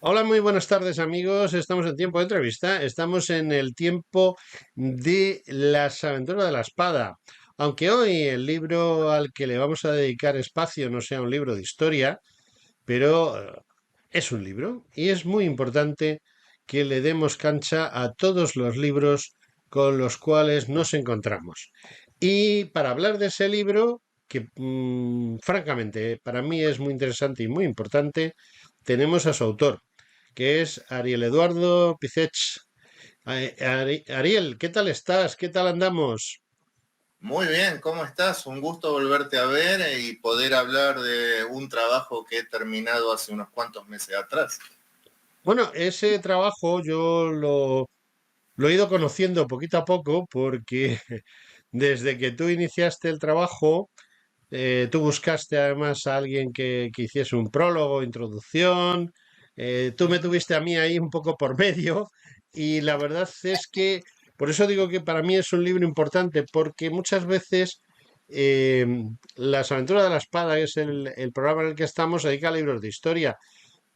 Hola, muy buenas tardes amigos. Estamos en tiempo de entrevista. Estamos en el tiempo de las aventuras de la espada. Aunque hoy el libro al que le vamos a dedicar espacio no sea un libro de historia, pero es un libro y es muy importante que le demos cancha a todos los libros con los cuales nos encontramos. Y para hablar de ese libro, que francamente para mí es muy interesante y muy importante, tenemos a su autor, que es Ariel Eduardo Pizech. Ariel, ¿qué tal estás? ¿Qué tal andamos? Muy bien, ¿cómo estás? Un gusto volverte a ver y poder hablar de un trabajo que he terminado hace unos cuantos meses atrás. Bueno, ese trabajo lo he ido conociendo poquito a poco porque desde que tú iniciaste el trabajo, tú buscaste además a alguien que hiciese un prólogo, introducción, tú me tuviste a mí ahí un poco por medio y la verdad es que, por eso digo que para mí es un libro importante, porque muchas veces eh, Las aventuras de la espada, que es el programa en el que estamos, se dedica a libros de historia,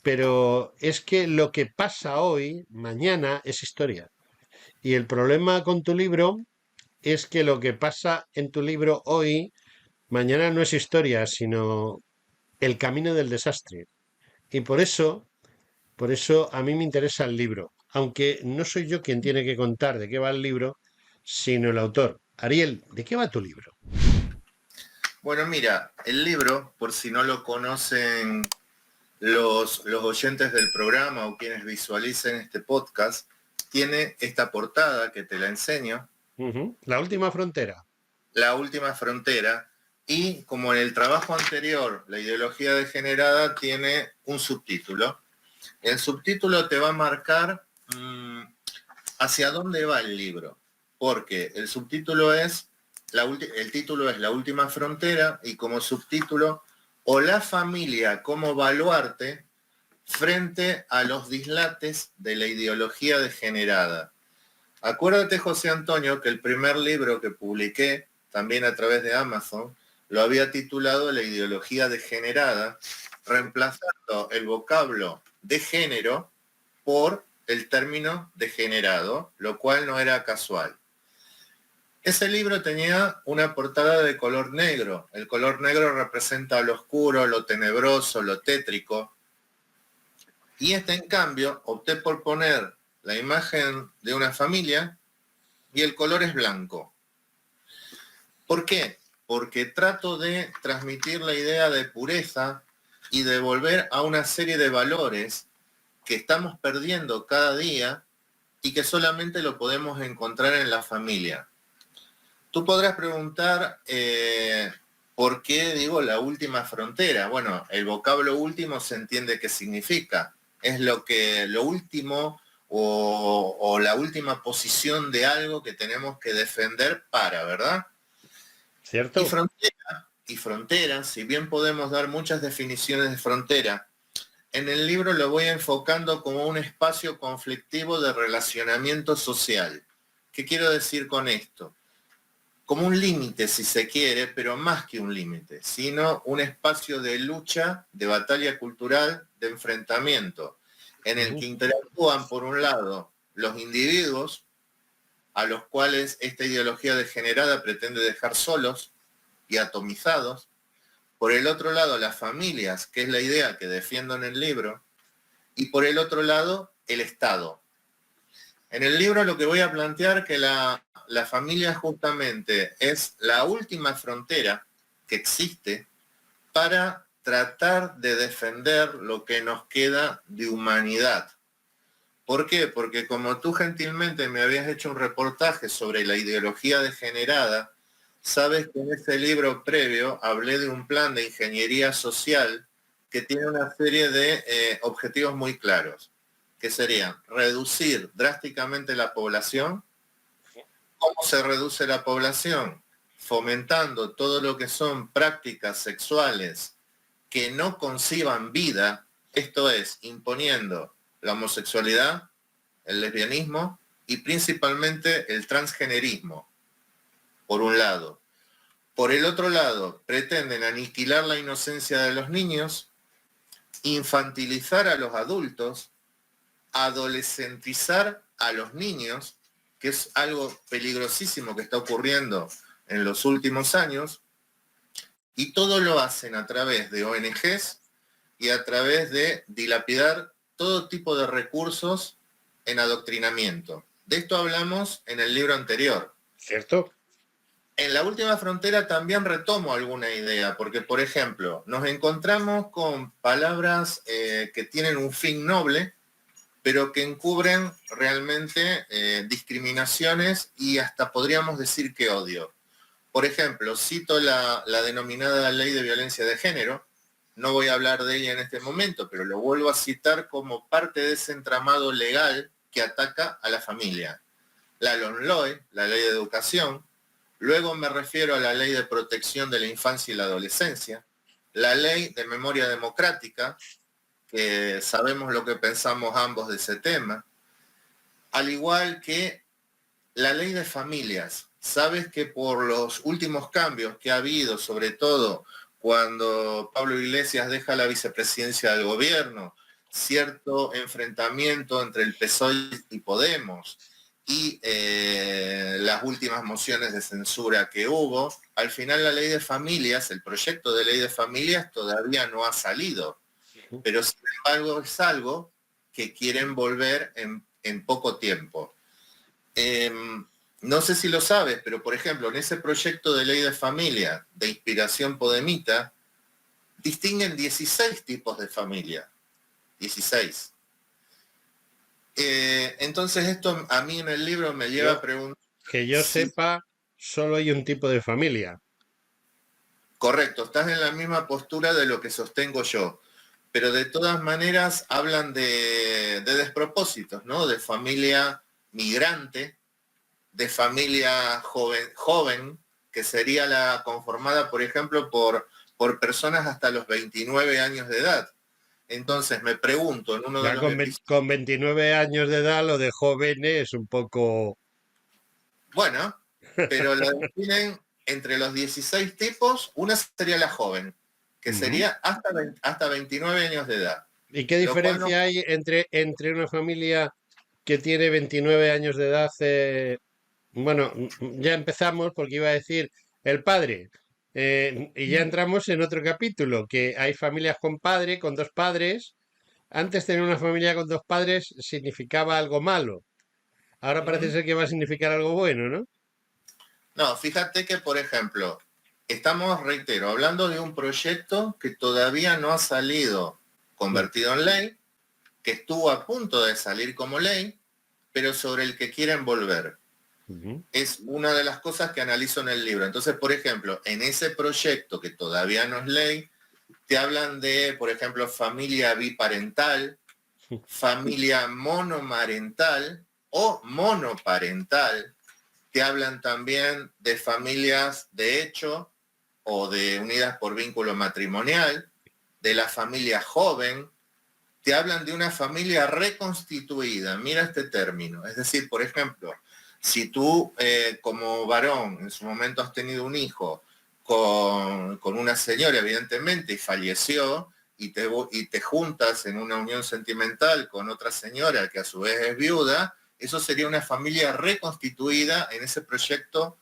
pero es que lo que pasa hoy, mañana, es historia. Y el problema con tu libro es que lo que pasa en tu libro hoy, mañana no es historia, sino el camino del desastre. Y por eso a mí me interesa el libro, aunque no soy yo quien tiene que contar de qué va el libro, sino el autor. Ariel, ¿de qué va tu libro? Bueno, mira, el libro, por si no lo conocen los oyentes del programa o quienes visualicen este podcast, tiene esta portada que te la enseño, La última frontera. La última frontera, y como en el trabajo anterior, la ideología degenerada tiene un subtítulo. El subtítulo te va a marcar hacia dónde va el libro, porque el subtítulo es, el título es La última frontera y como subtítulo, o la familia como baluarte frente a los dislates de la ideología degenerada. Acuérdate, José Antonio, que el primer libro que publiqué, también a través de Amazon, lo había titulado La ideología degenerada, reemplazando el vocablo de género por el término degenerado, lo cual no era casual. Ese libro tenía una portada de color negro. El color negro representa lo oscuro, lo tenebroso, lo tétrico. Y en cambio, opté por poner la imagen de una familia y el color es blanco. ¿Por qué? Porque trato de transmitir la idea de pureza y de volver a una serie de valores que estamos perdiendo cada día y que solamente lo podemos encontrar en la familia. Tú podrás preguntar por qué digo la última frontera. Bueno, el vocablo último se entiende qué significa. Es lo último o la última posición de algo que tenemos que defender para, ¿verdad? ¿Cierto? Y frontera, si bien podemos dar muchas definiciones de frontera, en el libro lo voy enfocando como un espacio conflictivo de relacionamiento social. ¿Qué quiero decir con esto? Como un límite, si se quiere, pero más que un límite, sino un espacio de lucha, de batalla cultural, de enfrentamiento, en el que interactúan, por un lado, los individuos, a los cuales esta ideología degenerada pretende dejar solos y atomizados, por el otro lado, las familias, que es la idea que defiendo en el libro, y por el otro lado, el Estado. En el libro lo que voy a plantear que la familia justamente es la última frontera que existe para tratar de defender lo que nos queda de humanidad. ¿Por qué? Porque como tú gentilmente me habías hecho un reportaje sobre la ideología degenerada, sabes que en ese libro previo hablé de un plan de ingeniería social que tiene una serie de objetivos muy claros, que serían reducir drásticamente la población. ¿Cómo se reduce la población? fomentando todo lo que son prácticas sexuales que no conciban vida, esto es, imponiendo la homosexualidad, el lesbianismo y principalmente el transgenerismo, por un lado. Por el otro lado, pretenden aniquilar la inocencia de los niños, infantilizar a los adultos, adolescentizar a los niños, que es algo peligrosísimo que está ocurriendo en los últimos años, y todo lo hacen a través de ONGs y a través de dilapidar todo tipo de recursos en adoctrinamiento. De esto hablamos en el libro anterior. ¿Cierto? En La Última Frontera también retomo alguna idea, porque, por ejemplo, nos encontramos con palabras que tienen un fin noble, pero que encubren realmente discriminaciones y hasta podríamos decir que odio. Por ejemplo, cito la denominada Ley de Violencia de Género. No voy a hablar de ella en este momento, pero lo vuelvo a citar como parte de ese entramado legal que ataca a la familia. La LOMLOE, la Ley de Educación. Luego me refiero a la Ley de Protección de la Infancia y la Adolescencia. La Ley de Memoria Democrática, que sabemos lo que pensamos ambos de ese tema. Al igual que la Ley de Familias. Sabes que por los últimos cambios que ha habido, sobre todo cuando Pablo Iglesias deja la vicepresidencia del gobierno, cierto enfrentamiento entre el PSOE y Podemos y las últimas mociones de censura que hubo, al final la ley de familias, el proyecto de ley de familias todavía no ha salido, pero sin embargo es algo que quieren volver en poco tiempo. No sé si lo sabes, pero por ejemplo, en ese proyecto de ley de familia de inspiración podemita, distinguen 16 tipos de familia. 16. Entonces esto a mí en el libro me lleva a preguntar... Que yo sepa, solo hay un tipo de familia. Correcto, estás en la misma postura de lo que sostengo yo, pero de todas maneras hablan de despropósitos, ¿no? De familia migrante, de familia joven, que sería la conformada, por ejemplo, por personas hasta los 29 años de edad. Entonces me pregunto en uno de los con 29 años de edad lo de joven es un poco... Bueno, pero la definen entre los 16 tipos, una sería la joven, que sería hasta 29 años de edad. ¿Y qué diferencia hay entre una familia que tiene 29 años de edad? Bueno, ya empezamos porque iba a decir el padre. Y ya entramos en otro capítulo, que hay familias con padre, con dos padres. Antes tener una familia con dos padres significaba algo malo. Ahora parece ser que va a significar algo bueno, ¿no? No, fíjate que, por ejemplo, estamos, reitero, hablando de un proyecto que todavía no ha salido convertido en ley, que estuvo a punto de salir como ley, pero sobre el que quieren volver. Es una de las cosas que analizo en el libro. Entonces, por ejemplo, en ese proyecto que todavía no es ley, te hablan de, por ejemplo, familia biparental, familia monomarental o monoparental. Te hablan también de familias de hecho o de unidas por vínculo matrimonial, de la familia joven. Te hablan de una familia reconstituida. Mira este término. Es decir, por ejemplo, si tú como varón en su momento has tenido un hijo con una señora, evidentemente, y falleció, y te juntas en una unión sentimental con otra señora que a su vez es viuda, eso sería una familia reconstituida en ese proyecto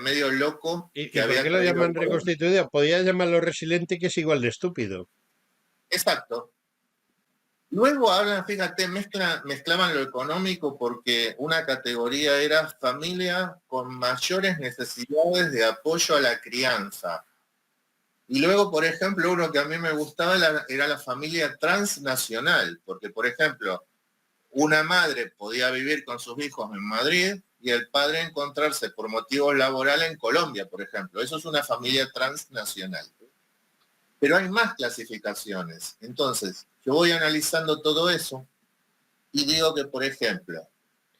medio loco. ¿Y por qué lo llaman reconstituida? Podría llamarlo resiliente, que es igual de estúpido. Exacto. Luego hablan, fíjate, mezclaban lo económico porque una categoría era familia con mayores necesidades de apoyo a la crianza. Y luego, por ejemplo, uno que a mí me gustaba era la familia transnacional, porque, por ejemplo, una madre podía vivir con sus hijos en Madrid y el padre encontrarse por motivos laborales en Colombia, por ejemplo. Eso es una familia transnacional. Pero hay más clasificaciones. Entonces, yo voy analizando todo eso y digo que, por ejemplo,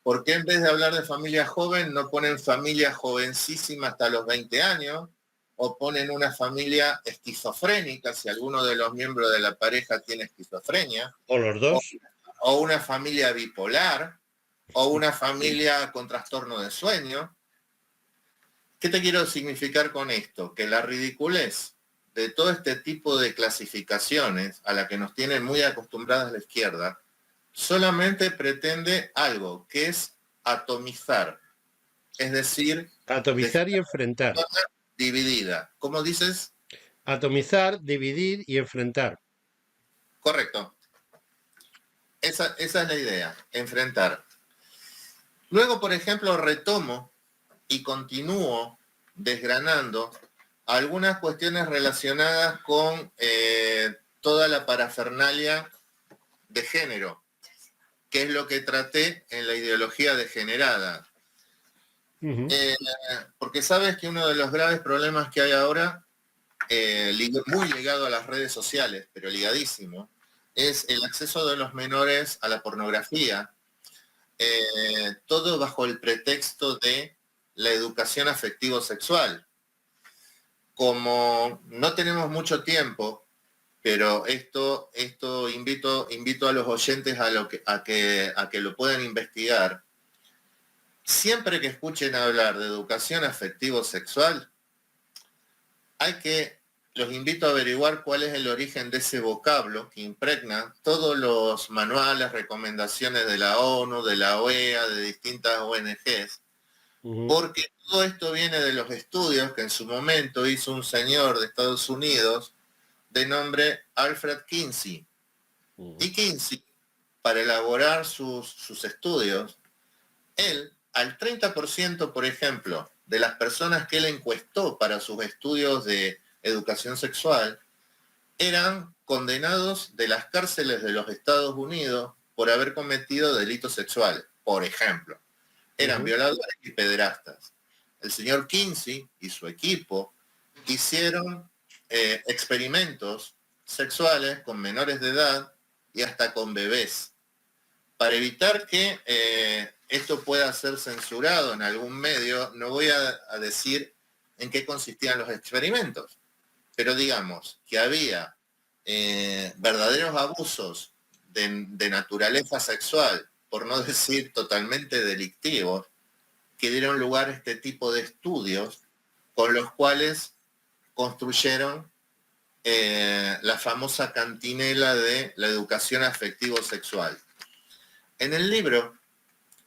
¿Por qué en vez de hablar de familia joven no ponen familia jovencísima hasta los 20 años? ¿O ponen una familia esquizofrénica, si alguno de los miembros de la pareja tiene esquizofrenia? O los ¿O, dos. o una familia bipolar? ¿O una familia con trastorno de sueño? ¿Qué te quiero significar con esto? Que la ridiculez de todo este tipo de clasificaciones a la que nos tienen muy acostumbradas la izquierda, solamente pretende algo, que es atomizar, es decir, dejar Atomizar y enfrentar. a la persona dividida. ¿Cómo dices? Atomizar, dividir y enfrentar. Correcto. Esa es la idea, enfrentar. Luego, por ejemplo, retomo y continúo desgranando algunas cuestiones relacionadas con toda la parafernalia de género, que es lo que traté en la ideología degenerada. Porque sabes que uno de los graves problemas que hay ahora, muy ligado a las redes sociales, pero ligadísimo, es el acceso de los menores a la pornografía, todo bajo el pretexto de la educación afectivo-sexual. Como no tenemos mucho tiempo, pero esto invito a los oyentes a que lo puedan investigar. Siempre que escuchen hablar de educación afectivo-sexual, los invito a averiguar cuál es el origen de ese vocablo que impregna todos los manuales, recomendaciones de la ONU, de la OEA, de distintas ONGs, porque todo esto viene de los estudios que en su momento hizo un señor de Estados Unidos de nombre Alfred Kinsey. Y Kinsey, para elaborar sus estudios, él, al 30%, por ejemplo, de las personas que él encuestó para sus estudios de educación sexual, eran condenados de las cárceles de los Estados Unidos por haber cometido delitos sexuales, por ejemplo. Eran violadores y pederastas. El señor Kinsey y su equipo hicieron experimentos sexuales con menores de edad y hasta con bebés, para evitar que esto pueda ser censurado en algún medio. No voy a decir en qué consistían los experimentos, pero digamos que había verdaderos abusos de naturaleza sexual, por no decir totalmente delictivos, que dieron lugar a este tipo de estudios con los cuales construyeron la famosa cantinela de la educación afectivo-sexual. En el libro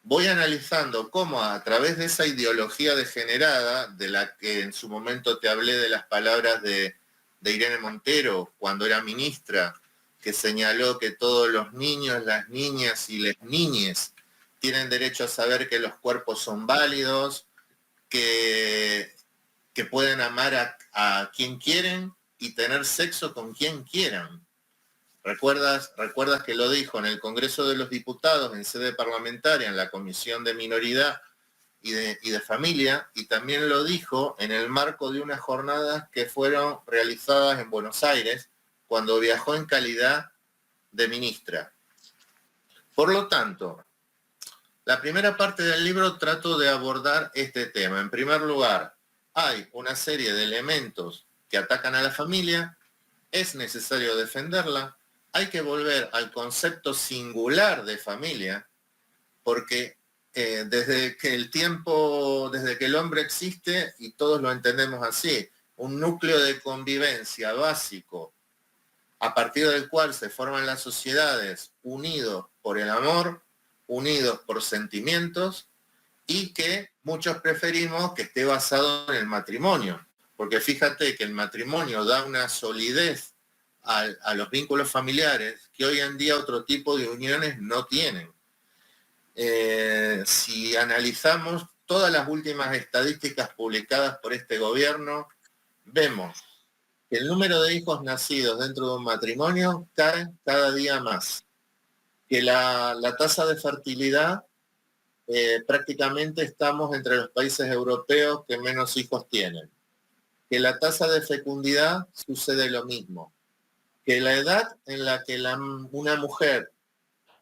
voy analizando cómo a través de esa ideología degenerada, de la que en su momento te hablé de las palabras de Irene Montero cuando era ministra, que señaló que todos los niños, las niñas y las niñes tienen derecho a saber que los cuerpos son válidos, que pueden amar a quien quieren y tener sexo con quien quieran. ¿Recuerdas que lo dijo en el Congreso de los Diputados, en sede parlamentaria, en la Comisión de Minoridad y de Familia? Y también lo dijo en el marco de unas jornadas que fueron realizadas en Buenos Aires, cuando viajó en calidad de ministra. Por lo tanto, la primera parte del libro trato de abordar este tema. En primer lugar, hay una serie de elementos que atacan a la familia, es necesario defenderla, hay que volver al concepto singular de familia, porque desde que el hombre existe, y todos lo entendemos así, un núcleo de convivencia básico, a partir del cual se forman las sociedades unidos por el amor, unidos por sentimientos, y que muchos preferimos que esté basado en el matrimonio, porque fíjate que el matrimonio da una solidez a los vínculos familiares que hoy en día otro tipo de uniones no tienen. Si analizamos todas las últimas estadísticas publicadas por este gobierno, vemos que el número de hijos nacidos dentro de un matrimonio cae cada día más, que la tasa de fertilidad, prácticamente estamos entre los países europeos que menos hijos tienen, que la tasa de fecundidad sucede lo mismo, que la edad en la que una mujer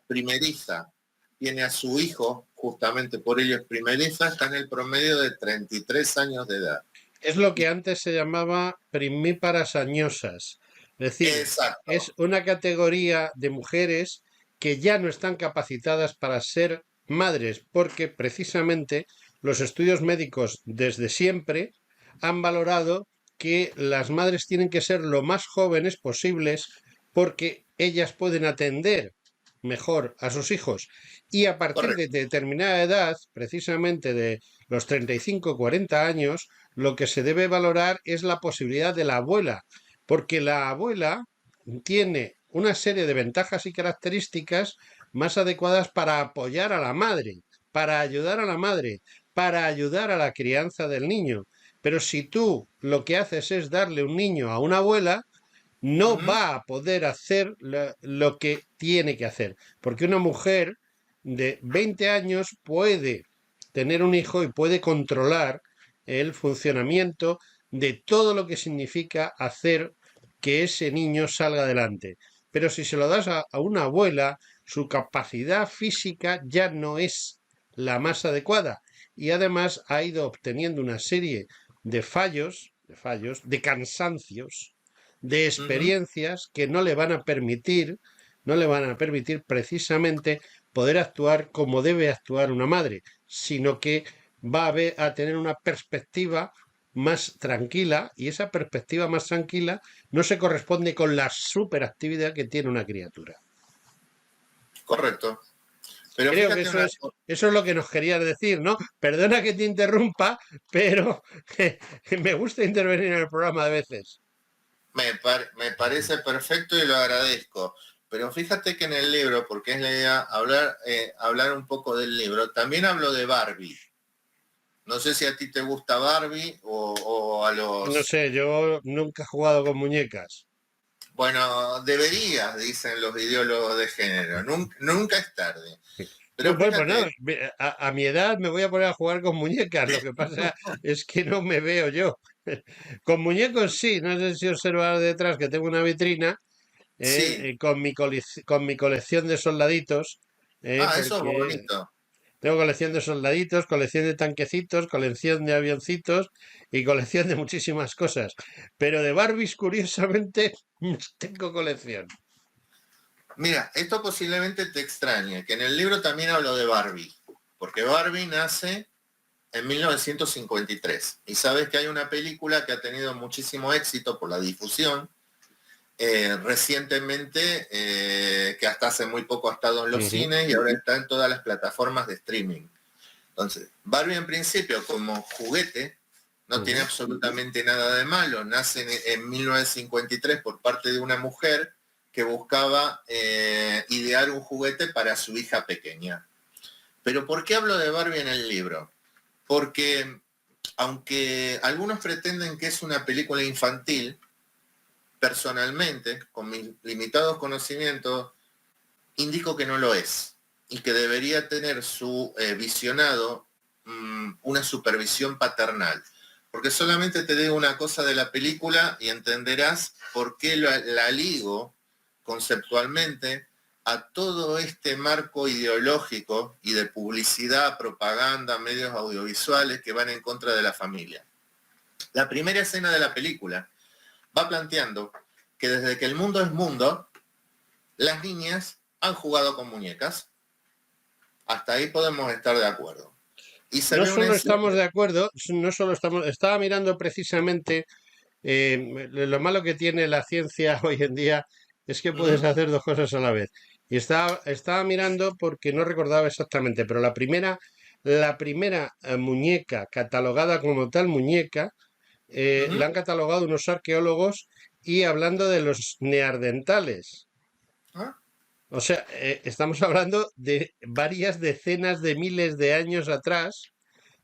primeriza tiene a su hijo justamente por ello es primeriza, está en el promedio de 33 años de edad. Es lo que antes se llamaba primíparas añosas. Es decir, es Exacto, una categoría de mujeres que ya no están capacitadas para ser madres, porque precisamente los estudios médicos desde siempre han valorado que las madres tienen que ser lo más jóvenes posibles porque ellas pueden atender mejor a sus hijos y a partir de correcto, determinada edad, precisamente de los 35 o 40 años, lo que se debe valorar es la posibilidad de la abuela, porque la abuela tiene una serie de ventajas y características más adecuadas para apoyar a la madre, para ayudar a la madre, para ayudar a la crianza del niño. Pero si tú lo que haces es darle un niño a una abuela, no ujú, va a poder hacer lo que tiene que hacer, porque una mujer de 20 años puede tener un hijo y puede controlar el funcionamiento de todo lo que significa hacer que ese niño salga adelante. Pero si se lo das a una abuela, su capacidad física ya no es la más adecuada y además ha ido obteniendo una serie de cansancios, de ujú. experiencias que no le van a permitir precisamente poder actuar como debe actuar una madre, sino que va a tener una perspectiva más tranquila y esa perspectiva más tranquila no se corresponde con la superactividad que tiene una criatura. Correcto. Pero Creo que fíjate una cosa, eso es lo que nos querías decir, ¿no? Perdona que te interrumpa, pero me gusta intervenir en el programa de veces. me parece perfecto y lo agradezco. Pero fíjate que en el libro, porque es la idea hablar un poco del libro, también hablo de Barbie. No sé si a ti te gusta Barbie o a No los... sé, yo nunca he jugado con muñecas. Bueno, deberías, dicen los ideólogos de género. Nunca, nunca es tarde. Pero Pues nada, fíjate, a mi edad me voy a poner a jugar con muñecas. Lo que pasa es que no me veo yo. Con muñecos sí, no sé si observar detrás que tengo una vitrina sí. con mi colección de soldaditos, Eso es porque bonito. tengo colección de soldaditos, colección de tanquecitos, colección de avioncitos y colección de muchísimas cosas. Pero de Barbies, curiosamente, tengo colección. Mira, esto posiblemente te extrañe, que en el libro también hablo de Barbie, porque Barbie nace en 1953 y sabes que hay una película que ha tenido muchísimo éxito por la difusión recientemente, que hasta hace muy poco ha estado en los Ujú, cines y ahora está en todas las plataformas de streaming. Entonces, Barbie en principio como juguete no tiene ujú. absolutamente nada de malo. Nace en 1953 por parte de una mujer que buscaba idear un juguete para su hija pequeña. Pero ¿por qué hablo de Barbie en el libro? Porque aunque algunos pretenden que es una película infantil, personalmente, con mis limitados conocimientos, indico que no lo es y que debería tener su visionado una supervisión paternal. Porque solamente te digo una cosa de la película y entenderás por qué la ligo conceptualmente a todo este marco ideológico y de publicidad, propaganda, medios audiovisuales que van en contra de la familia. La primera escena de la película va planteando que desde que el mundo es mundo, las niñas han jugado con muñecas. Hasta ahí podemos estar de acuerdo. Y se No ve una solo escena... estamos de acuerdo, no solo estamos, estaba mirando precisamente lo malo que tiene la ciencia hoy en día es que puedes Ujú, hacer dos cosas a la vez. Y estaba mirando porque no recordaba exactamente, pero la primera muñeca catalogada como tal muñeca, ujú. la han catalogado unos arqueólogos y hablando de los neandertales. ¿Ah? O sea, estamos hablando de varias decenas de miles de años atrás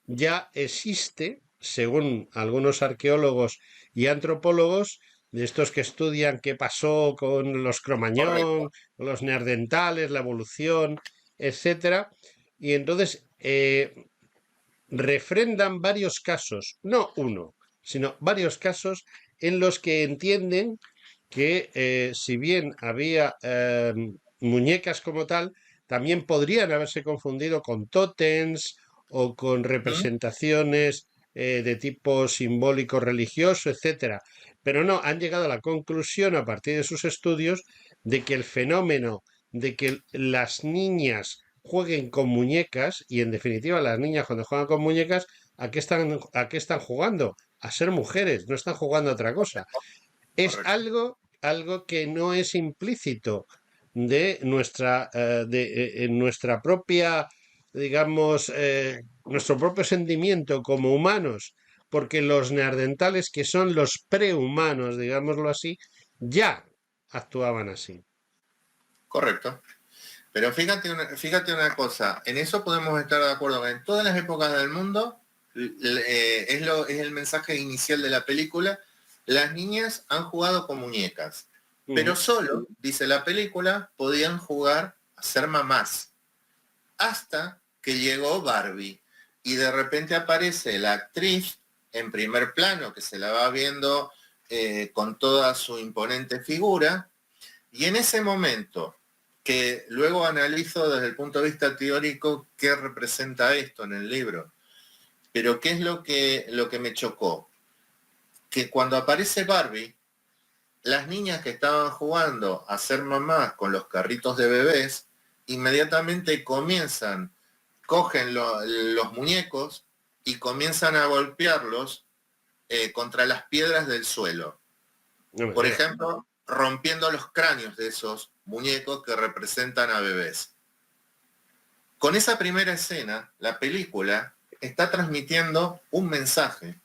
ya existe, según algunos arqueólogos y antropólogos, de estos que estudian qué pasó con los cromañón, Correcto. los neandertales, la evolución, etcétera, y entonces refrendan varios casos, no uno, sino varios casos en los que entienden que si bien había muñecas como tal, también podrían haberse confundido con tótems o con ¿Mm? representaciones de tipo simbólico religioso, etcétera. Pero no, han llegado a la conclusión a partir de sus estudios de que el fenómeno de que las niñas jueguen con muñecas, y en definitiva las niñas cuando juegan con muñecas, a qué están jugando? A ser mujeres, no están jugando a otra cosa. Es Correcto. algo que no es implícito de en nuestra propia, digamos, nuestro propio sentimiento como humanos, porque los neandertales, que son los prehumanos, digámoslo así, ya actuaban así. Correcto. Pero fíjate una cosa, en eso podemos estar de acuerdo, que en todas las épocas del mundo, es el mensaje inicial de la película, las niñas han jugado con muñecas, pero Ujú. solo, dice la película, podían jugar a ser mamás, hasta que llegó Barbie, y de repente aparece la actriz en primer plano, que se la va viendo con toda su imponente figura, y en ese momento, que luego analizo desde el punto de vista teórico qué representa esto en el libro, pero qué es lo que me chocó, que cuando aparece Barbie, las niñas que estaban jugando a ser mamás con los carritos de bebés, inmediatamente cogen los muñecos y comienzan a golpearlos contra las piedras del suelo. No me Por digas. ejemplo, rompiendo los cráneos de esos muñecos que representan a bebés. Con esa primera escena, la película está transmitiendo un mensaje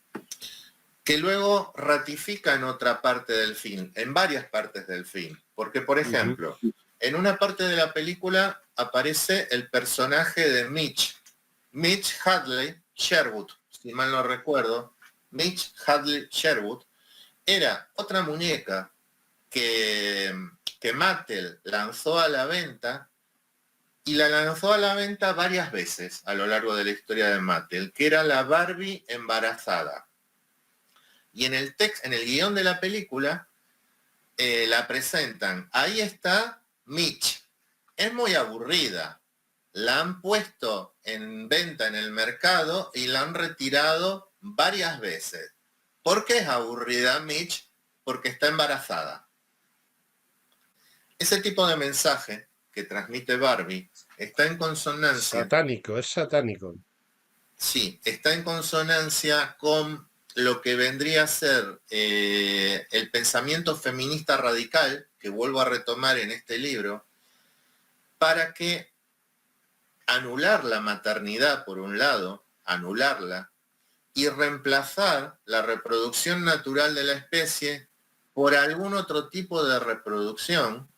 que luego ratifica en otra parte del film, en varias partes del film. Porque, por Ujú. ejemplo, en una parte de la película aparece el personaje de Mitch Hadley Sherwood, si mal no recuerdo. Mitch Hadley Sherwood era otra muñeca que, que Mattel lanzó a la venta, y la lanzó a la venta varias veces a lo largo de la historia de Mattel, que era la Barbie embarazada. Y en el guión de la película, la presentan. Ahí está Mitch. Es muy aburrida. La han puesto en venta en el mercado y la han retirado varias veces. ¿Por qué es aburrida Mitch? Porque está embarazada. Ese tipo de mensaje que transmite Barbie está en consonancia, Satánico, es satánico. sí, está en consonancia con lo que vendría a ser el pensamiento feminista radical, que vuelvo a retomar en este libro, para que anular la maternidad, por un lado, anularla, y reemplazar la reproducción natural de la especie por algún otro tipo de reproducción,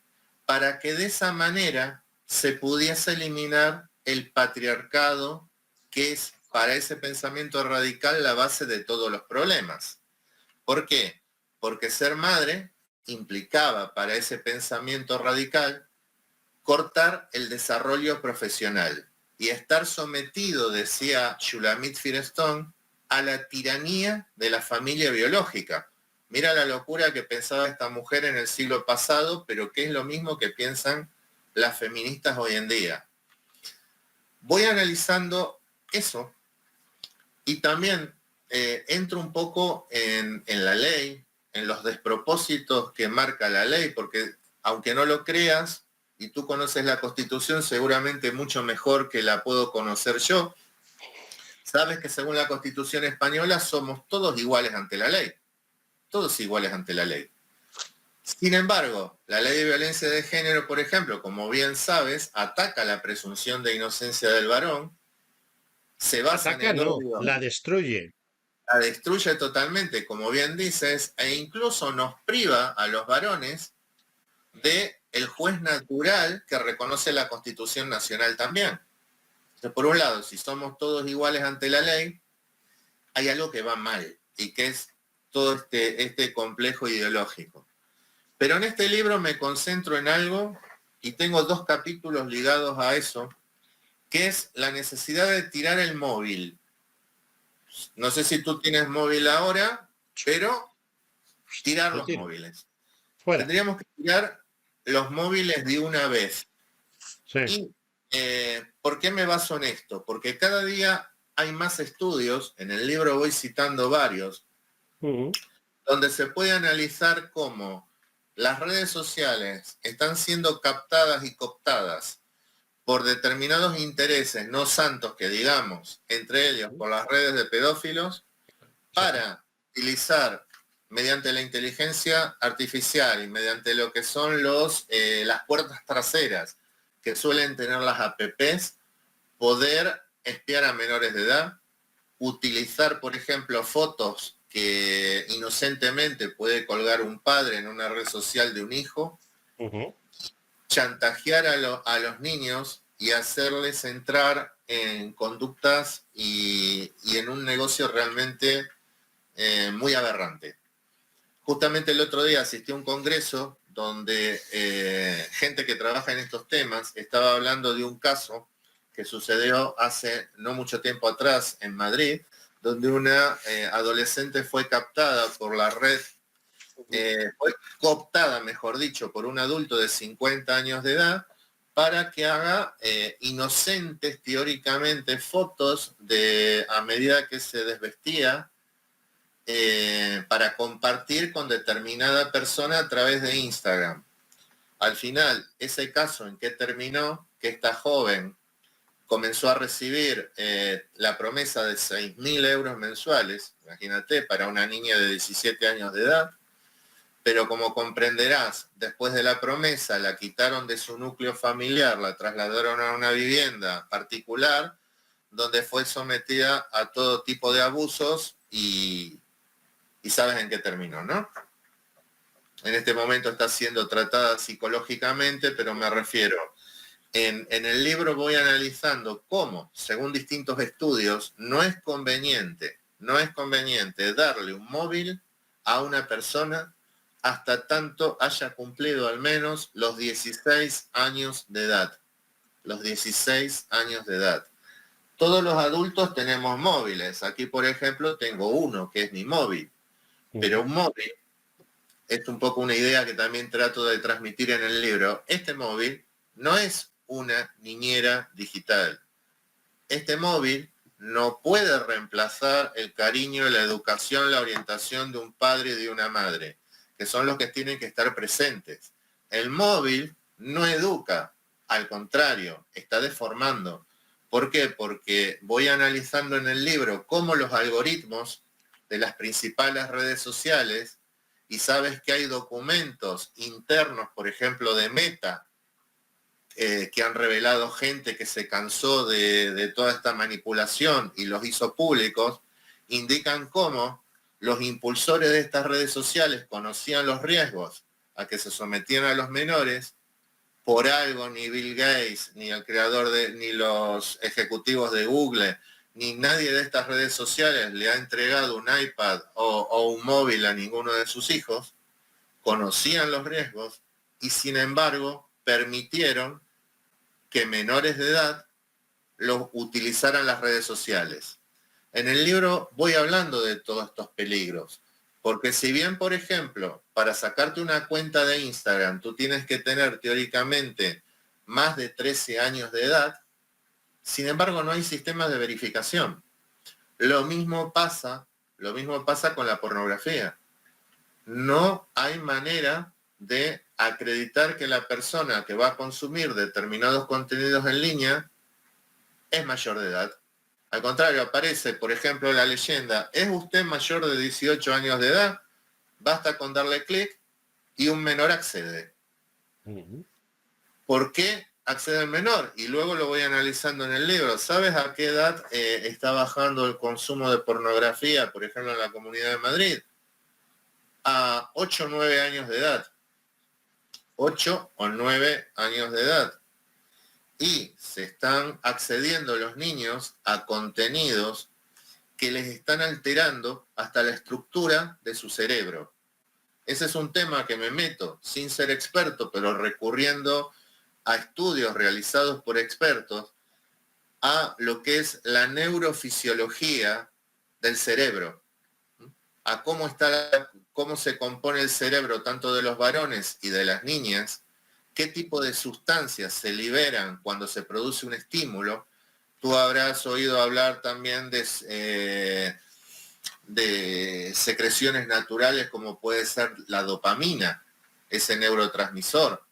para que de esa manera se pudiese eliminar el patriarcado, que es para ese pensamiento radical la base de todos los problemas. ¿Por qué? Porque ser madre implicaba para ese pensamiento radical cortar el desarrollo profesional y estar sometido, decía Shulamit Firestone, a la tiranía de la familia biológica. Mira la locura que pensaba esta mujer en el siglo pasado, pero que es lo mismo que piensan las feministas hoy en día. Voy analizando eso y también entro un poco en la ley, en los despropósitos que marca la ley, porque aunque no lo creas, y tú conoces la Constitución seguramente mucho mejor que la puedo conocer yo, sabes que según la Constitución española somos todos iguales ante la ley, todos iguales ante la ley. Sin embargo, la ley de violencia de género, por ejemplo, como bien sabes, ataca la presunción de inocencia del varón, se basa en Ataca, el no, odio, la destruye. la destruye totalmente, como bien dices, e incluso nos priva a los varones de el juez natural que reconoce la Constitución Nacional también. Entonces, por un lado, si somos todos iguales ante la ley, hay algo que va mal, y que es todo este complejo ideológico. Pero en este libro me concentro en algo, y tengo 2 capítulos ligados a eso, que es la necesidad de tirar el móvil. No sé si tú tienes móvil ahora, pero tirar Lo los tiro. móviles. Fuera. Tendríamos que tirar los móviles de una vez. Sí. Y ¿Por qué me baso en esto? Porque cada día hay más estudios, en el libro voy citando varios, donde se puede analizar cómo las redes sociales están siendo captadas y cooptadas por determinados intereses, no santos que digamos, entre ellos por las redes de pedófilos, para utilizar mediante la inteligencia artificial y mediante lo que son las puertas traseras que suelen tener las apps, poder espiar a menores de edad, utilizar, por ejemplo, fotos que inocentemente puede colgar un padre en una red social de un hijo, chantajear a los niños y hacerles entrar en conductas y en un negocio realmente muy aberrante. Justamente el otro día asistí a un congreso donde gente que trabaja en estos temas estaba hablando de un caso que sucedió hace no mucho tiempo atrás en Madrid, donde una adolescente fue captada por la red, fue cooptada, mejor dicho, por un adulto de 50 años de edad para que haga inocentes, teóricamente, fotos a medida que se desvestía para compartir con determinada persona a través de Instagram. Al final, ese caso en que terminó, que esta joven comenzó a recibir la promesa de 6.000 euros mensuales, imagínate, para una niña de 17 años de edad, pero como comprenderás, después de la promesa la quitaron de su núcleo familiar, la trasladaron a una vivienda particular, donde fue sometida a todo tipo de abusos y sabes en qué terminó, ¿no? En este momento está siendo tratada psicológicamente, pero me refiero, en el libro voy analizando cómo, según distintos estudios, no es conveniente darle un móvil a una persona hasta tanto haya cumplido al menos los 16 años de edad. Los 16 años de edad. Todos los adultos tenemos móviles. Aquí, por ejemplo, tengo uno que es mi móvil. Pero un móvil, es un poco una idea que también trato de transmitir en el libro, este móvil no es una niñera digital. Este móvil no puede reemplazar el cariño, la educación, la orientación de un padre y de una madre, que son los que tienen que estar presentes. El móvil no educa, al contrario, está deformando. ¿Por qué? Porque voy analizando en el libro cómo los algoritmos de las principales redes sociales, y sabes que hay documentos internos, por ejemplo, de Meta, que han revelado gente que se cansó de toda esta manipulación y los hizo públicos, indican cómo los impulsores de estas redes sociales conocían los riesgos a que se sometían a los menores. Por algo ni Bill Gates, ni el creador ni los ejecutivos de Google, ni nadie de estas redes sociales le ha entregado un iPad o un móvil a ninguno de sus hijos. Conocían los riesgos y sin embargo permitieron que menores de edad los utilizaran las redes sociales. En el libro voy hablando de todos estos peligros, porque si bien, por ejemplo, para sacarte una cuenta de Instagram tú tienes que tener teóricamente más de 13 años de edad, sin embargo no hay sistemas de verificación. Lo mismo pasa con la pornografía. No hay manera de acreditar que la persona que va a consumir determinados contenidos en línea es mayor de edad. Al contrario, aparece, por ejemplo, la leyenda, ¿es usted mayor de 18 años de edad? Basta con darle clic y un menor accede. ¿Por qué accede el menor? Y luego lo voy analizando en el libro. ¿Sabes a qué edad está bajando el consumo de pornografía, por ejemplo, en la Comunidad de Madrid? A 8 o 9 años de edad. 8 o 9 años de edad. Y se están accediendo los niños a contenidos que les están alterando hasta la estructura de su cerebro. Ese es un tema que me meto sin ser experto, pero recurriendo a estudios realizados por expertos, a lo que es la neurofisiología del cerebro, a cómo se compone el cerebro tanto de los varones y de las niñas, qué tipo de sustancias se liberan cuando se produce un estímulo. Tú habrás oído hablar también de secreciones naturales como puede ser la dopamina, ese neurotransmisor,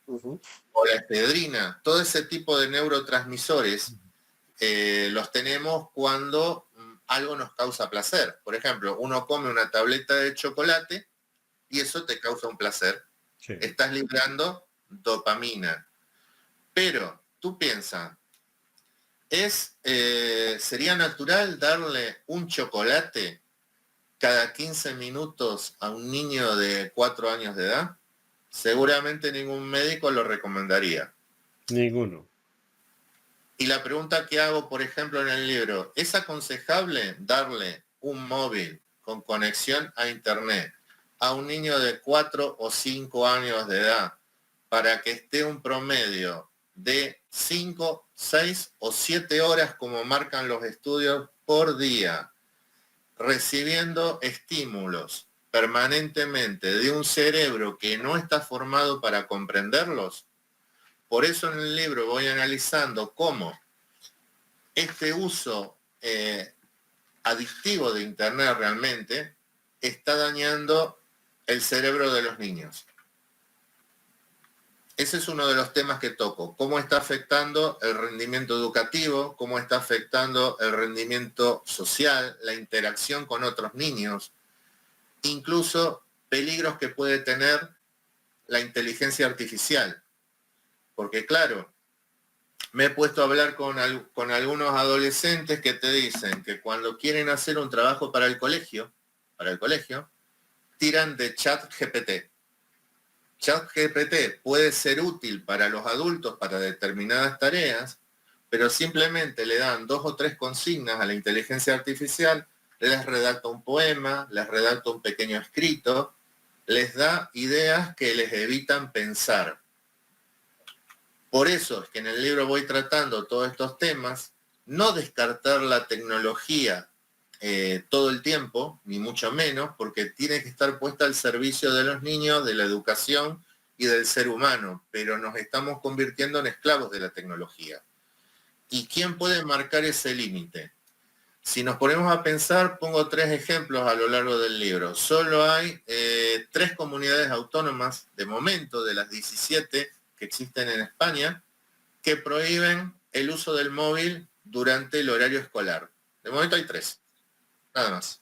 o la efedrina. Todo ese tipo de neurotransmisores los tenemos cuando algo nos causa placer. Por ejemplo, uno come una tableta de chocolate y eso te causa un placer. Sí. Estás liberando dopamina. Pero tú piensas, ¿sería natural darle un chocolate cada 15 minutos a un niño de 4 años de edad? Seguramente ningún médico lo recomendaría. Ninguno. Y la pregunta que hago, por ejemplo, en el libro, ¿es aconsejable darle un móvil con conexión a Internet a un niño de 4 o 5 años de edad para que esté un promedio de 5, 6 o 7 horas, como marcan los estudios, por día, recibiendo estímulos permanentemente de un cerebro que no está formado para comprenderlos? Por eso en el libro voy analizando cómo este uso adictivo de Internet realmente está dañando el cerebro de los niños. Ese es uno de los temas que toco. Cómo está afectando el rendimiento educativo, cómo está afectando el rendimiento social, la interacción con otros niños, incluso peligros que puede tener la inteligencia artificial. Porque claro, me he puesto a hablar con algunos adolescentes que te dicen que cuando quieren hacer un trabajo para el colegio, tiran de ChatGPT. ChatGPT puede ser útil para los adultos para determinadas tareas, pero simplemente le dan 2 o 3 consignas a la inteligencia artificial, les redacta un poema, les redacta un pequeño escrito, les da ideas que les evitan pensar. Por eso es que en el libro voy tratando todos estos temas, no descartar la tecnología todo el tiempo, ni mucho menos, porque tiene que estar puesta al servicio de los niños, de la educación y del ser humano, pero nos estamos convirtiendo en esclavos de la tecnología. ¿Y quién puede marcar ese límite? Si nos ponemos a pensar, pongo 3 ejemplos a lo largo del libro. Solo hay 3 comunidades autónomas, de momento, de las 17 que existen en España, que prohíben el uso del móvil durante el horario escolar. De momento hay 3, nada más.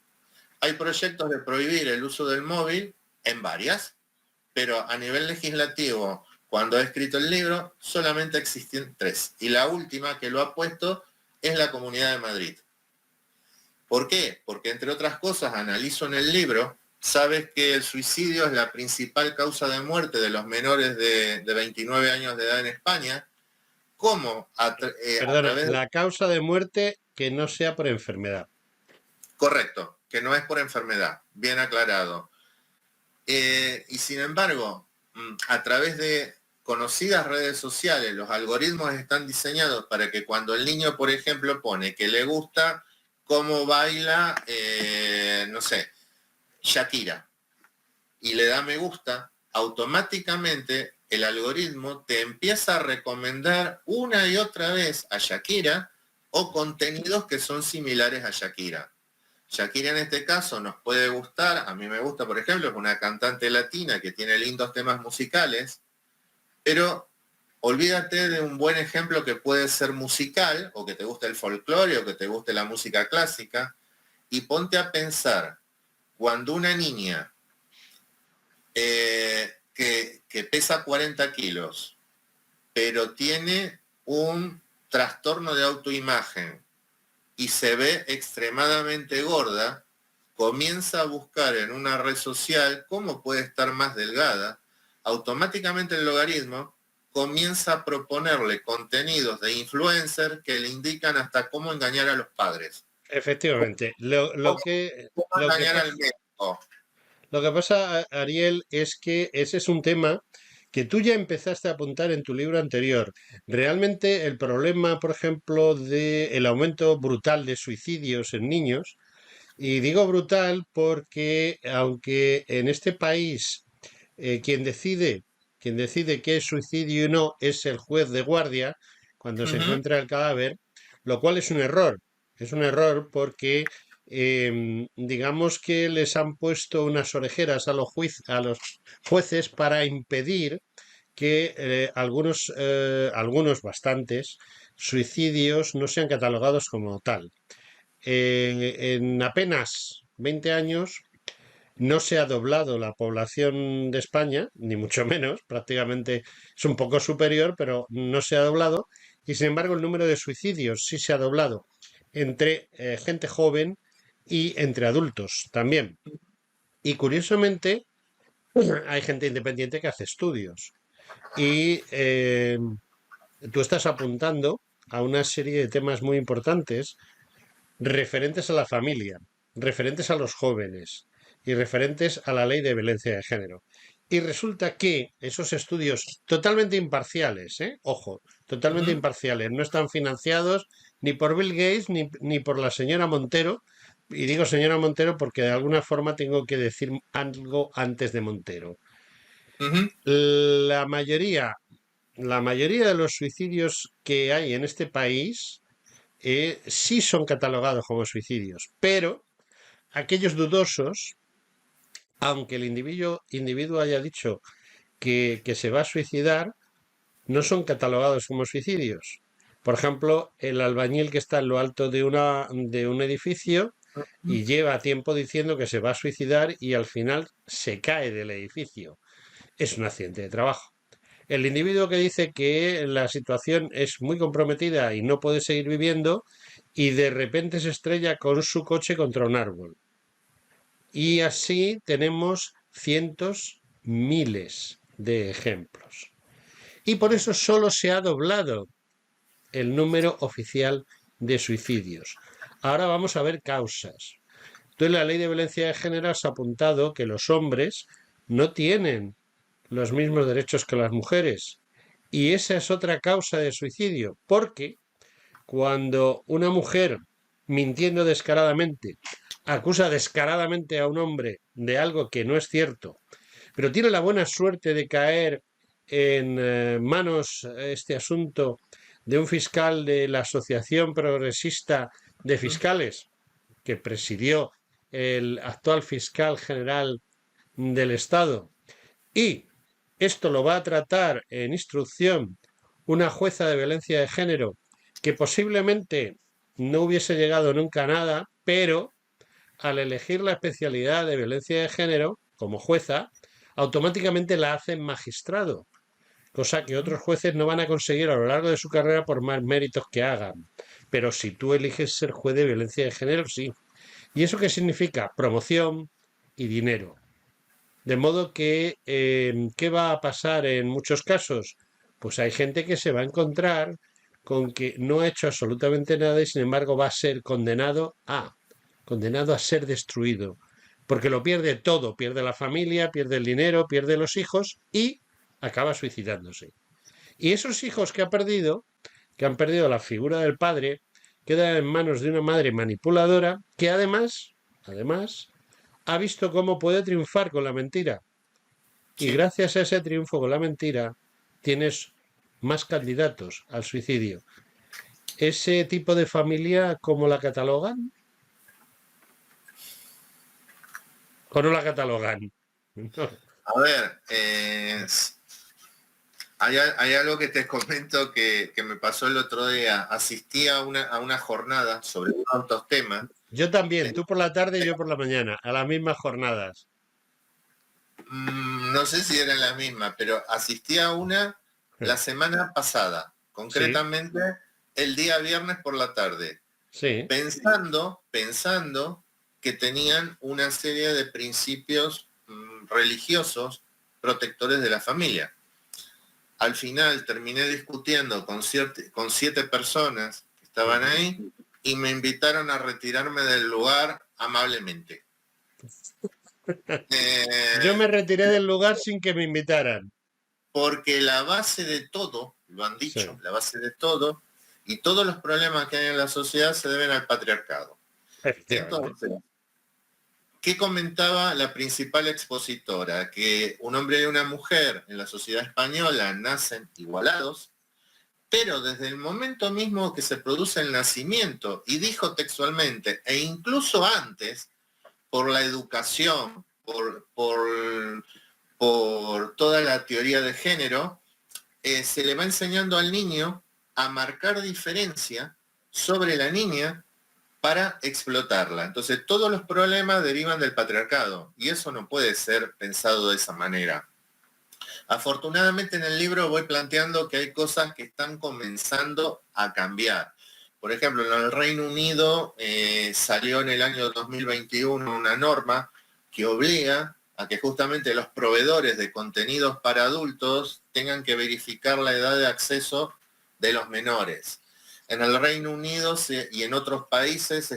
Hay proyectos de prohibir el uso del móvil en varias, pero a nivel legislativo, cuando he escrito el libro, solamente existen 3. Y la última que lo ha puesto es la Comunidad de Madrid. ¿Por qué? Porque entre otras cosas, analizo en el libro, sabes que el suicidio es la principal causa de muerte de los menores de 29 años de edad en España. ¿Cómo? Perdona, la causa de muerte que no sea por enfermedad. Correcto, que no es por enfermedad, bien aclarado. Y sin embargo, a través de conocidas redes sociales, los algoritmos están diseñados para que cuando el niño, por ejemplo, pone que le gusta cómo baila, no sé, Shakira, y le da me gusta, automáticamente el algoritmo te empieza a recomendar una y otra vez a Shakira o contenidos que son similares a Shakira. Shakira en este caso nos puede gustar, a mí me gusta, por ejemplo, es una cantante latina que tiene lindos temas musicales, pero olvídate de un buen ejemplo que puede ser musical, o que te guste el folclore, o que te guste la música clásica, y ponte a pensar, cuando una niña que pesa 40 kilos, pero tiene un trastorno de autoimagen y se ve extremadamente gorda, comienza a buscar en una red social cómo puede estar más delgada, automáticamente el logaritmo comienza a proponerle contenidos de influencer que le indican hasta cómo engañar a los padres. Efectivamente. ¿Cómo engañar al médico? Lo que pasa, Ariel, es que ese es un tema que tú ya empezaste a apuntar en tu libro anterior. Realmente el problema, por ejemplo, del aumento brutal de suicidios en niños, y digo brutal porque aunque en este país quien decide quien decide qué es suicidio y no es el juez de guardia cuando se Ujú. encuentra el cadáver, lo cual es un error. Es un error porque digamos que les han puesto unas orejeras a los jueces para impedir que algunos bastantes suicidios no sean catalogados como tal. En apenas 20 años no se ha doblado la población de España, ni mucho menos, prácticamente es un poco superior, pero no se ha doblado, y sin embargo el número de suicidios sí se ha doblado entre gente joven y entre adultos también. Y curiosamente hay gente independiente que hace estudios. Y tú estás apuntando a una serie de temas muy importantes referentes a la familia, referentes a los jóvenes y referentes a la ley de violencia de género. Y resulta que esos estudios totalmente imparciales, ojo, totalmente Ujú. imparciales, no están financiados ni por Bill Gates ni por la señora Montero. Y digo señora Montero porque de alguna forma tengo que decir algo antes de Montero. Ujú. La mayoría, la mayoría de los suicidios que hay en este país sí son catalogados como suicidios, pero aquellos dudosos, aunque el individuo haya dicho que se va a suicidar, no son catalogados como suicidios. Por ejemplo, el albañil que está en lo alto de un edificio y lleva tiempo diciendo que se va a suicidar y al final se cae del edificio. Es un accidente de trabajo. El individuo que dice que la situación es muy comprometida y no puede seguir viviendo y de repente se estrella con su coche contra un árbol. Y así tenemos cientos, miles de ejemplos. Y por eso solo se ha doblado el número oficial de suicidios. Ahora vamos a ver causas. Tú en la ley de violencia de género has apuntado que los hombres no tienen los mismos derechos que las mujeres. Y esa es otra causa de suicidio, porque cuando una mujer, mintiendo descaradamente, acusa descaradamente a un hombre de algo que no es cierto, pero tiene la buena suerte de caer en manos este asunto de un fiscal de la Asociación Progresista de Fiscales, que presidió el actual fiscal general del Estado, y esto lo va a tratar en instrucción una jueza de violencia de género que posiblemente no hubiese llegado nunca a nada, pero al elegir la especialidad de violencia de género como jueza, automáticamente la hacen magistrado, cosa que otros jueces no van a conseguir a lo largo de su carrera por más méritos que hagan. Pero si tú eliges ser juez de violencia de género, sí. ¿Y eso qué significa? Promoción y dinero. De modo que, ¿qué va a pasar en muchos casos? Pues hay gente que se va a encontrar con que no ha hecho absolutamente nada y sin embargo va a ser condenado a ser destruido, porque lo pierde todo, pierde la familia, pierde el dinero, pierde los hijos y acaba suicidándose. Y esos hijos que han perdido la figura del padre, quedan en manos de una madre manipuladora que además, ha visto cómo puede triunfar con la mentira. Y Sí. gracias a ese triunfo con la mentira, tienes más candidatos al suicidio. ¿Ese tipo de familia cómo la catalogan? ¿O no la catalogan? No. A ver, hay algo que te comento que me pasó el otro día. Asistí a una jornada sobre tantos temas. Yo también, tú por la tarde y yo por la mañana, a las mismas jornadas. No sé si era la misma, pero asistí a una la semana pasada, Sí, concretamente el día viernes por la tarde, sí. pensando que tenían una serie de principios religiosos protectores de la familia. Al final terminé discutiendo con 7 personas que estaban Ujú. ahí y me invitaron a retirarme del lugar amablemente. Yo me Eh, retiré del lugar sin que me invitaran. porque la base de todo, lo han dicho, Sí, la base de todo, y todos los problemas que hay en la sociedad se deben al patriarcado. efectivamente. Entonces, ¿Qué comentaba la principal expositora? Que un hombre y una mujer en la sociedad española nacen igualados, pero desde el momento mismo que se produce el nacimiento, y dijo textualmente, e incluso antes, por la educación, por toda la teoría de género, se le va enseñando al niño a marcar diferencia sobre la niña para explotarla. Entonces todos los problemas derivan del patriarcado y eso no puede ser pensado de esa manera. Afortunadamente en el libro voy planteando que hay cosas que están comenzando a cambiar. Por ejemplo, en el Reino Unido salió en el año 2021 una norma que obliga a que justamente los proveedores de contenidos para adultos tengan que verificar la edad de acceso de los menores. En el Reino Unido y en otros países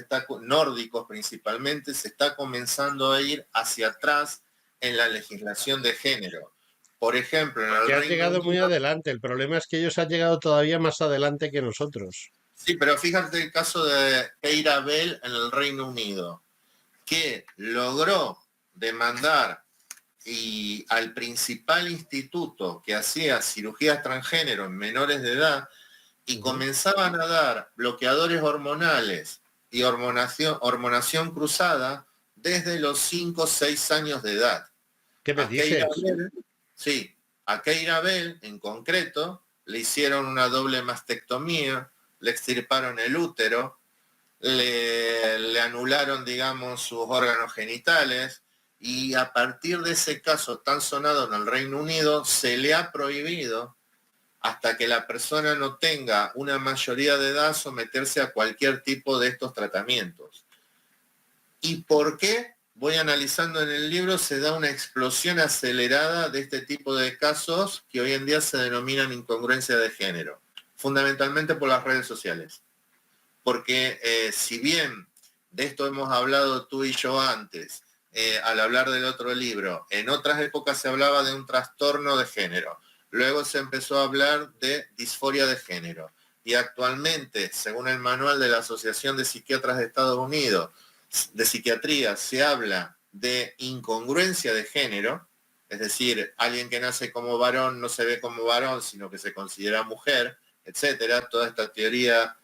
nórdicos principalmente, se está comenzando a ir hacia atrás en la legislación de género. Por ejemplo, en el Que has Reino llegado muy Unido... adelante. El problema es que ellos han llegado todavía más adelante que nosotros. Sí, pero fíjate el caso de Keira Bell en el Reino Unido, que logró demandar al principal instituto que hacía cirugías transgénero en menores de edad y comenzaban a dar bloqueadores hormonales y hormonación cruzada desde los 5 o 6 años de edad. ¿Qué me dices? Sí, a Keira Bell en concreto le hicieron una doble mastectomía, le extirparon el útero, le anularon, digamos, sus órganos genitales y a partir de ese caso tan sonado en el Reino Unido se le ha prohibido hasta que la persona no tenga una mayoría de edad someterse a cualquier tipo de estos tratamientos. ¿Y por qué? Voy analizando en el libro, se da una explosión acelerada de este tipo de casos que hoy en día se denominan incongruencia de género, fundamentalmente por las redes sociales. Porque si bien de esto hemos hablado tú y yo antes, al hablar del otro libro, en otras épocas se hablaba de un trastorno de género, luego se empezó a hablar de disforia de género, y actualmente, según el manual de la Asociación de Psiquiatras de Estados Unidos, de psiquiatría, se habla de incongruencia de género, es decir, alguien que nace como varón no se ve como varón, sino que se considera mujer, etcétera, toda esta teoría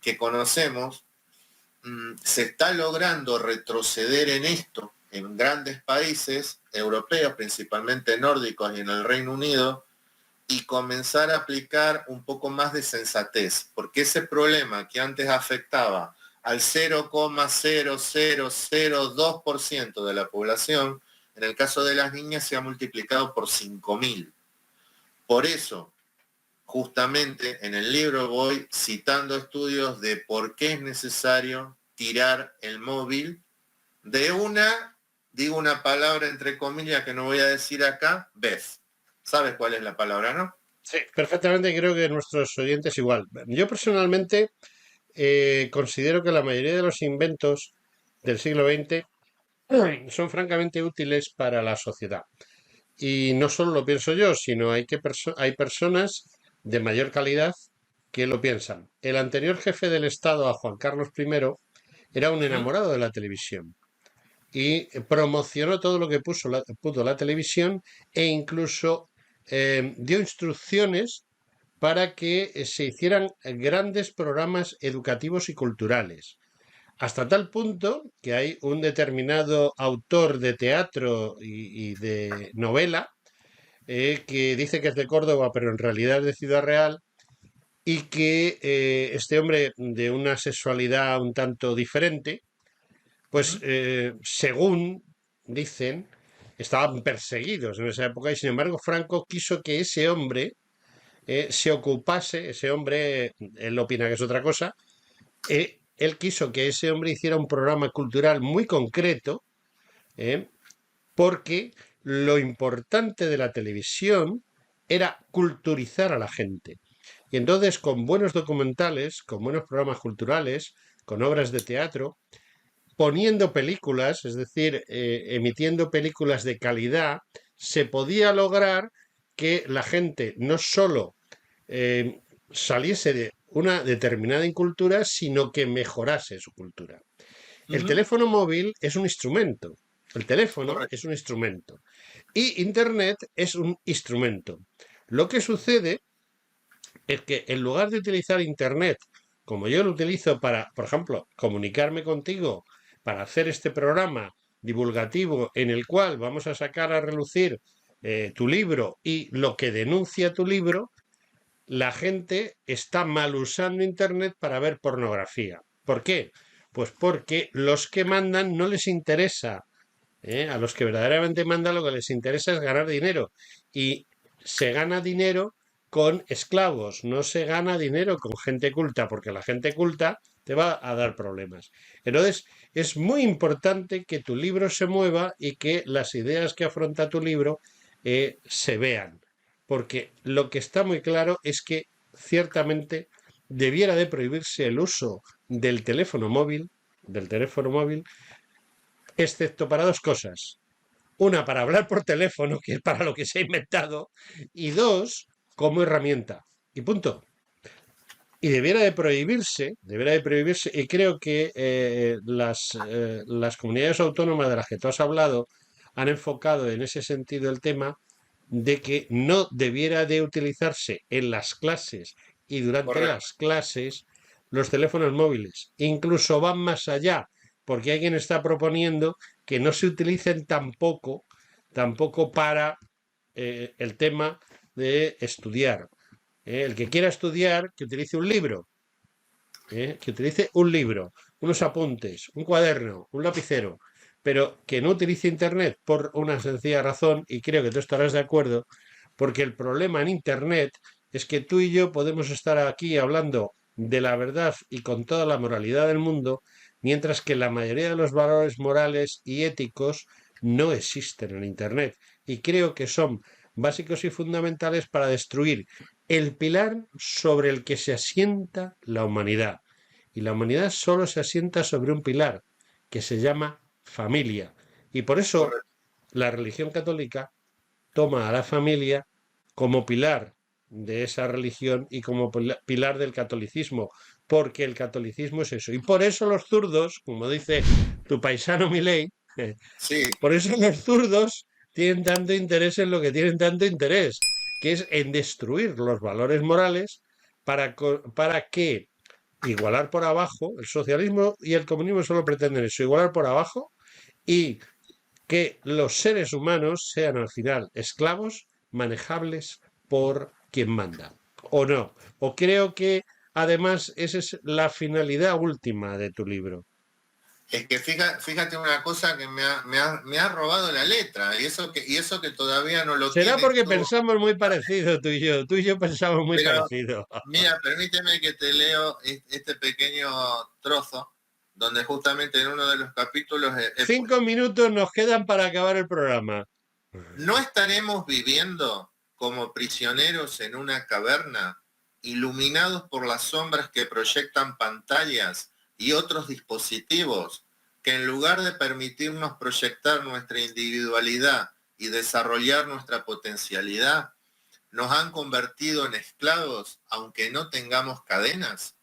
que conocemos. Se está logrando retroceder en esto en grandes países europeos, principalmente nórdicos y en el Reino Unido, y comenzar a aplicar un poco más de sensatez, porque ese problema que antes afectaba al 0,0002% de la población, en el caso de las niñas se ha multiplicado por 5.000. Por eso, justamente en el libro voy citando estudios de por qué es necesario tirar el móvil de digo una palabra entre comillas que no voy a decir acá, vez. ¿Sabes cuál es la palabra, no? Sí, perfectamente, creo que nuestros oyentes igual. Yo personalmente considero que la mayoría de los inventos del siglo XX son francamente útiles para la sociedad. Y no solo lo pienso yo, sino hay personas de mayor calidad que lo piensan. El anterior jefe del Estado, a Juan Carlos I, era un enamorado de la televisión y promocionó todo lo que pudo la televisión e incluso dio instrucciones para que se hicieran grandes programas educativos y culturales. Hasta tal punto que hay un determinado autor de teatro y de novela que dice que es de Córdoba, pero en realidad es de Ciudad Real, y que este hombre de una sexualidad un tanto diferente, pues según dicen, estaban perseguidos en esa época y sin embargo Franco quiso que ese hombre se ocupase, ese hombre, él opina que es otra cosa, él quiso que ese hombre hiciera un programa cultural muy concreto, ¿eh? Porque lo importante de la televisión era culturizar a la gente. Y entonces con buenos documentales, con buenos programas culturales, con obras de teatro, poniendo películas, es decir, emitiendo películas de calidad, se podía lograr que la gente no solo saliese de una determinada incultura, sino que mejorase su cultura. El teléfono móvil es un instrumento. El teléfono correcto. es un instrumento y Internet es un instrumento. Lo que sucede es que en lugar de utilizar Internet como yo lo utilizo para, por ejemplo, comunicarme contigo, para hacer este programa divulgativo en el cual vamos a sacar a relucir tu libro y lo que denuncia tu libro, la gente está mal usando Internet para ver pornografía. ¿Por qué? Pues porque los que mandan no les interesa. A los que verdaderamente mandan lo que les interesa es ganar dinero. Y se gana dinero con esclavos, no se gana dinero con gente culta, porque la gente culta te va a dar problemas. Entonces, es muy importante que tu libro se mueva y que las ideas que afronta tu libro se vean, porque lo que está muy claro es que ciertamente debiera de prohibirse el uso del teléfono móvil, excepto para dos cosas. Una, para hablar por teléfono, que es para lo que se ha inventado, y dos, como herramienta. Y punto. Y debiera de prohibirse, y creo que las comunidades autónomas de las que tú has hablado han enfocado en ese sentido el tema de que no debiera de utilizarse en las clases y durante Correcto. las clases los teléfonos móviles. Incluso van más allá, porque alguien está proponiendo que no se utilicen tampoco para el tema de estudiar. El que quiera estudiar, que utilice un libro, que utilice un libro, unos apuntes, un cuaderno, un lapicero, pero que no utilice Internet por una sencilla razón, y creo que tú estarás de acuerdo, porque el problema en Internet es que tú y yo podemos estar aquí hablando de la verdad y con toda la moralidad del mundo, mientras que la mayoría de los valores morales y éticos no existen en Internet. Y creo que son básicos y fundamentales para destruir el pilar sobre el que se asienta la humanidad. Y la humanidad solo se asienta sobre un pilar, que se llama familia. Y por eso Correcto. la religión católica toma a la familia como pilar de esa religión y como pilar del catolicismo, porque el catolicismo es eso. Y por eso los zurdos, como dice tu paisano Milei, Sí, por eso los zurdos tienen tanto interés en lo que tienen tanto interés, que es en destruir los valores morales para que igualar por abajo, el socialismo y el comunismo solo pretenden eso, igualar por abajo y que los seres humanos sean al final esclavos manejables por quien manda. O no. O creo que además esa es la finalidad última de tu libro. es que fíjate una cosa que me ha robado la letra, y eso que todavía no lo Será tienes porque todo. pensamos muy parecido tú y yo. Tú y yo pensamos muy Pero parecido. mira, permíteme que te leo este pequeño trozo, donde justamente en uno de los capítulos he 5 minutos nos quedan para acabar el programa. ¿no estaremos viviendo como prisioneros en una caverna, iluminados por las sombras que proyectan pantallas y otros dispositivos que en lugar de permitirnos proyectar nuestra individualidad y desarrollar nuestra potencialidad, nos han convertido en esclavos aunque no tengamos cadenas?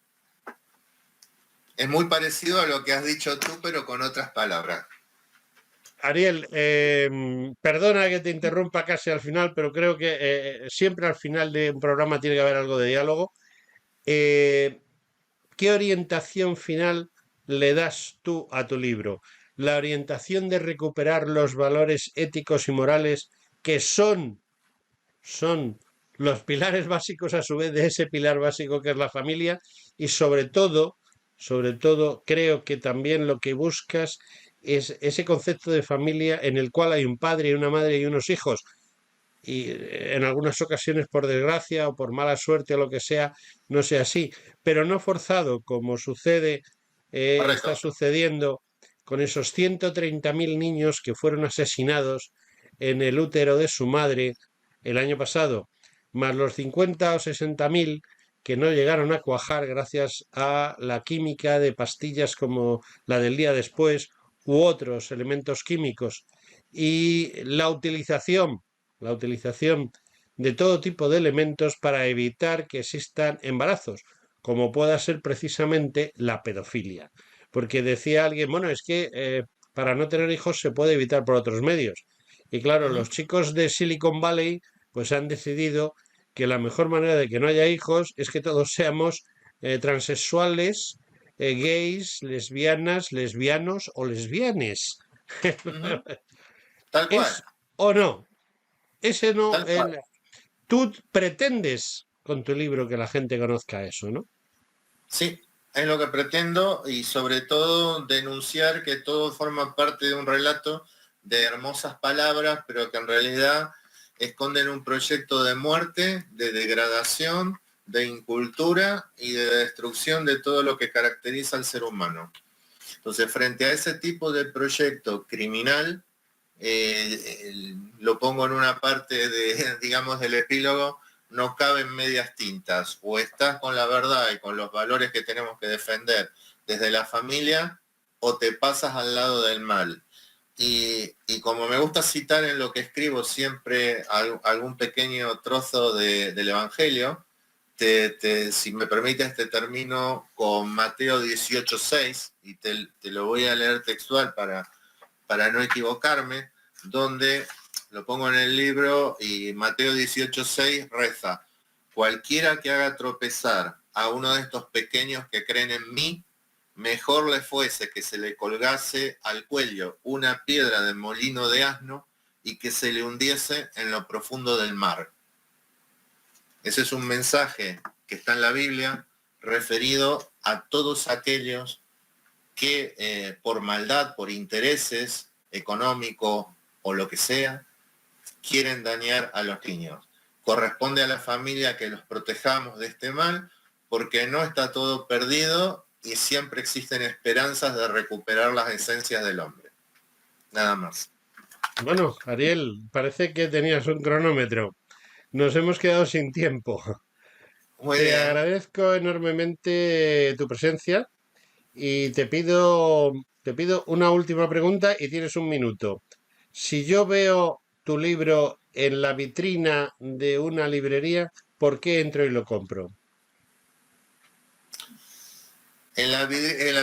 Es muy parecido a lo que has dicho tú, pero con otras palabras. Ariel, perdona que te interrumpa casi al final, pero creo que siempre al final de un programa tiene que haber algo de diálogo. Eh, ¿Qué orientación final le das tú a tu libro? La orientación de recuperar los valores éticos y morales que son los pilares básicos a su vez de ese pilar básico que es la familia y sobre todo creo que también lo que buscas es ese concepto de familia en el cual hay un padre y una madre y unos hijos y en algunas ocasiones por desgracia o por mala suerte o lo que sea no sea así, pero no forzado como está Correcto. sucediendo con esos 130.000 niños que fueron asesinados en el útero de su madre el año pasado, más los 50 o 60.000 que no llegaron a cuajar gracias a la química de pastillas como la del día después u otros elementos químicos y la utilización de todo tipo de elementos para evitar que existan embarazos, como pueda ser precisamente la pedofilia. Porque decía alguien, bueno, es que para no tener hijos se puede evitar por otros medios. Y claro, Ujú. los chicos de Silicon Valley pues han decidido que la mejor manera de que no haya hijos es que todos seamos transexuales, gays, lesbianas, lesbianos o lesbianes. Ujú. Tal cual, ¿Es o no? Ese no, tal cual. tú pretendes con tu libro que la gente conozca eso, ¿no? Sí, es lo que pretendo y sobre todo denunciar que todo forma parte de un relato de hermosas palabras, pero que en realidad esconden un proyecto de muerte, de degradación, de incultura y de destrucción de todo lo que caracteriza al ser humano. Entonces, frente a ese tipo de proyecto criminal, lo pongo en una parte de, digamos, del epílogo, no caben medias tintas. O estás con la verdad y con los valores que tenemos que defender desde la familia, o te pasas al lado del mal. Y como me gusta citar en lo que escribo siempre algún pequeño trozo del Evangelio, si me permites, te termino con Mateo 18:6 y te lo voy a leer textual para no equivocarme, donde lo pongo en el libro y Mateo 18:6 reza, cualquiera que haga tropezar a uno de estos pequeños que creen en mí, mejor le fuese que se le colgase al cuello una piedra de molino de asno y que se le hundiese en lo profundo del mar. Ese es un mensaje que está en la Biblia referido a todos aquellos que por maldad, por intereses económicos o lo que sea, quieren dañar a los niños. Corresponde a la familia que los protejamos de este mal, porque no está todo perdido y siempre existen esperanzas de recuperar las esencias del hombre. Nada más. Bueno, Ariel, parece que tenías un cronómetro. Nos hemos quedado sin tiempo. Muy Te bien. agradezco enormemente tu presencia y te pido una última pregunta y tienes un minuto. Si yo veo tu libro en la vitrina de una librería, ¿por qué entro y lo compro? En la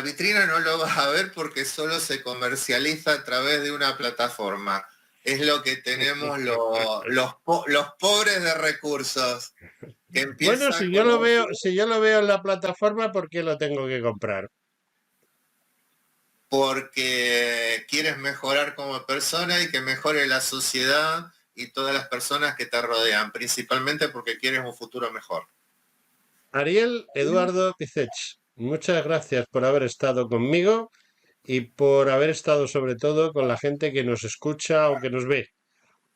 vitrina no lo vas a ver porque solo se comercializa a través de una plataforma. Es lo que tenemos los pobres de recursos, que Bueno, empiezan con si yo lo veo en la plataforma, ¿por qué lo tengo que comprar? porque quieres mejorar como persona y que mejore la sociedad y todas las personas que te rodean, principalmente porque quieres un futuro mejor. Ariel Eduardo Pizech, muchas gracias por haber estado conmigo y por haber estado sobre todo con la gente que nos escucha o que nos ve.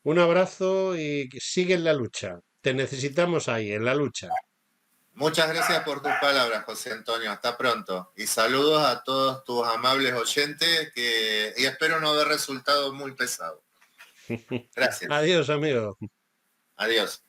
Un abrazo y sigue en la lucha. Te necesitamos ahí, en la lucha. Muchas gracias por tus palabras, José Antonio. Hasta pronto. Y saludos a todos tus amables oyentes y espero no haber resultado muy pesado. Gracias. Adiós, amigo. Adiós.